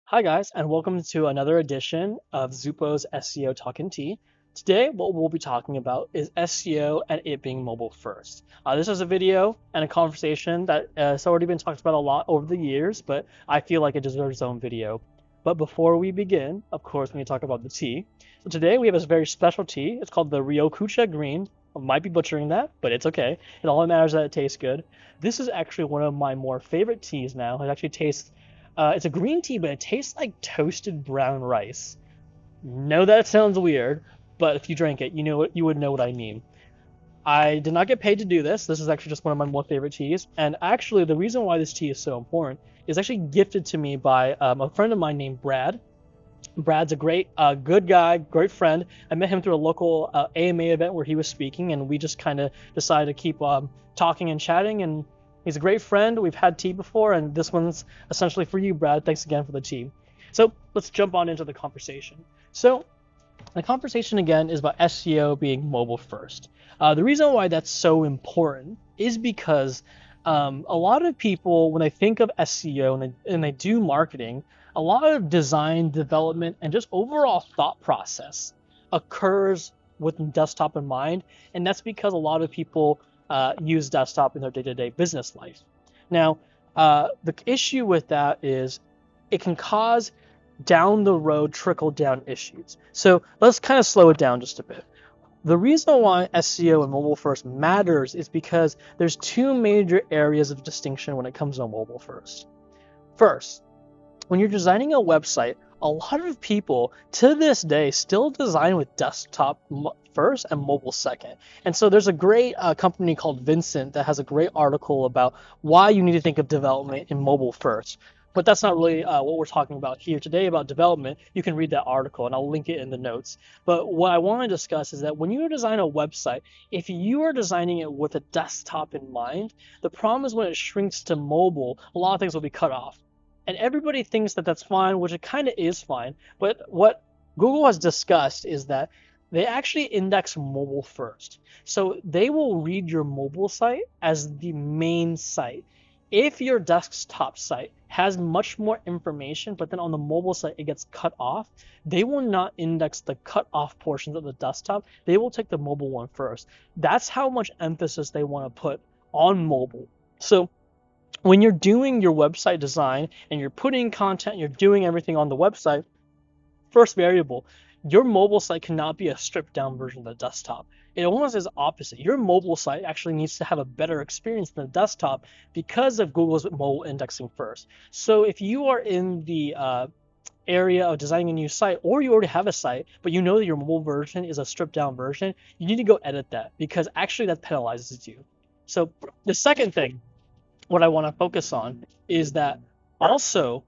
Hi guys, and welcome to another edition of Zupo's SEO Talking Tea. Today, what we'll be talking about is SEO and it being mobile first. This is a video and a conversation that has already been talked about a lot over the years, but I feel like it deserves its own video. But before we begin, of course, we need to talk about the tea. So today we have a very special tea. It's called the Ryokucha Green. I might be butchering that, but it's okay. It all matters that it tastes good. This is actually one of my more favorite teas now. It actually tastes it's a green tea, but it tastes like toasted brown rice. Know that sounds weird, but if you drank it, you would know what I mean. I did not get paid to do this. This is actually just one of my more favorite teas. And actually, the reason why this tea is so important is actually gifted to me by a friend of mine named Brad. Brad's a great, good guy, great friend. I met him through a local AMA event where he was speaking, and we just kind of decided to keep talking and chatting. And he's a great friend. We've had tea before, and this one's essentially for you, Brad. Thanks again for the tea. So let's jump on into the conversation. So the conversation again is about SEO being mobile first. The reason why that's so important is because a lot of people, when they think of SEO and they do marketing, a lot of design, development, and just overall thought process occurs with desktop in mind, and that's because a lot of people use desktop in their day-to-day business life. Now, the issue with that is it can cause down the road trickle down issues. So let's kind of slow it down just a bit. The reason why SEO and mobile first matters is because there's two major areas of distinction when it comes to mobile first. First, when you're designing a website, a lot of people to this day still design with desktop first and mobile second. And so there's a great company called Vincent that has a great article about why you need to think of development in mobile first. But that's not really what we're talking about here today about development. You can read that article and I'll link it in the notes. But what I want to discuss is that when you design a website, if you are designing it with a desktop in mind, the problem is when it shrinks to mobile, a lot of things will be cut off. And everybody thinks that that's fine, which it kind of is fine. But what Google has discussed is that they actually index mobile first. So they will read your mobile site as the main site. If your desktop site has much more information, but then on the mobile site it gets cut off, they will not index the cut off portions of the desktop. They will take the mobile one first. That's how much emphasis they want to put on mobile. So when you're doing your website design and you're putting content, you're doing everything on the website, first variable, your mobile site cannot be a stripped down version of the desktop. It almost is opposite. Your mobile site actually needs to have a better experience than the desktop because of Google's mobile indexing first. So if you are in the area of designing a new site, or you already have a site, but you know that your mobile version is a stripped down version, you need to go edit that because actually that penalizes you. So the second thing, what I want to focus on is that also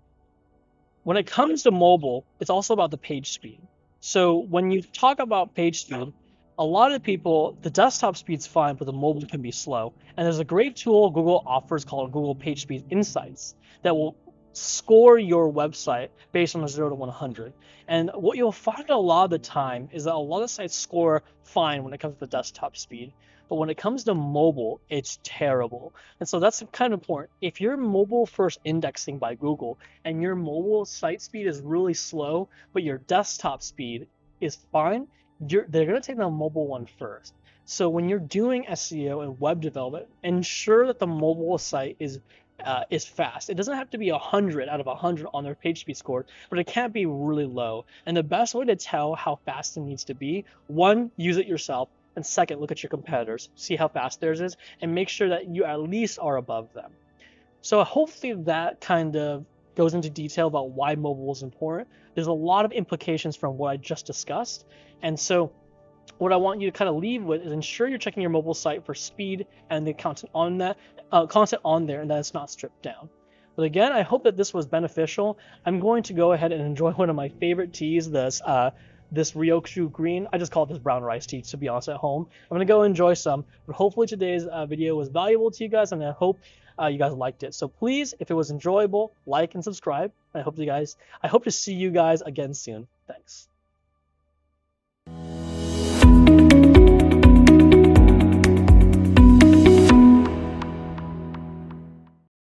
when it comes to mobile, it's also about the page speed. So when you talk about page speed, a lot of people, the desktop speed's fine, but the mobile can be slow. And there's a great tool Google offers called Google Page Speed Insights that will score your website based on a 0 to 100. And what you'll find a lot of the time is that a lot of sites score fine when it comes to the desktop speed. But when it comes to mobile, it's terrible. And so that's kind of important. If you're mobile first indexing by Google and your mobile site speed is really slow, but your desktop speed is fine, they're going to take the mobile one first. So when you're doing SEO and web development, ensure that the mobile site is fast. It doesn't have to be 100 out of 100 on their page speed score, but it can't be really low. And the best way to tell how fast it needs to be, one, use it yourself. And second, look at your competitors, see how fast theirs is, and make sure that you at least are above them. So hopefully that kind of goes into detail about why mobile is important. There's a lot of implications from what I just discussed. And so what I want you to kind of leave with is ensure you're checking your mobile site for speed and the content on there, and that it's not stripped down. But again, I hope that this was beneficial. I'm going to go ahead and enjoy one of my favorite teas, this Ryokucha Green. I just call it this brown rice tea, to be honest, at home. I'm going to go enjoy some, but hopefully today's video was valuable to you guys, and I hope you guys liked it. So please, if it was enjoyable, like and subscribe. I hope to see you guys again soon. Thanks.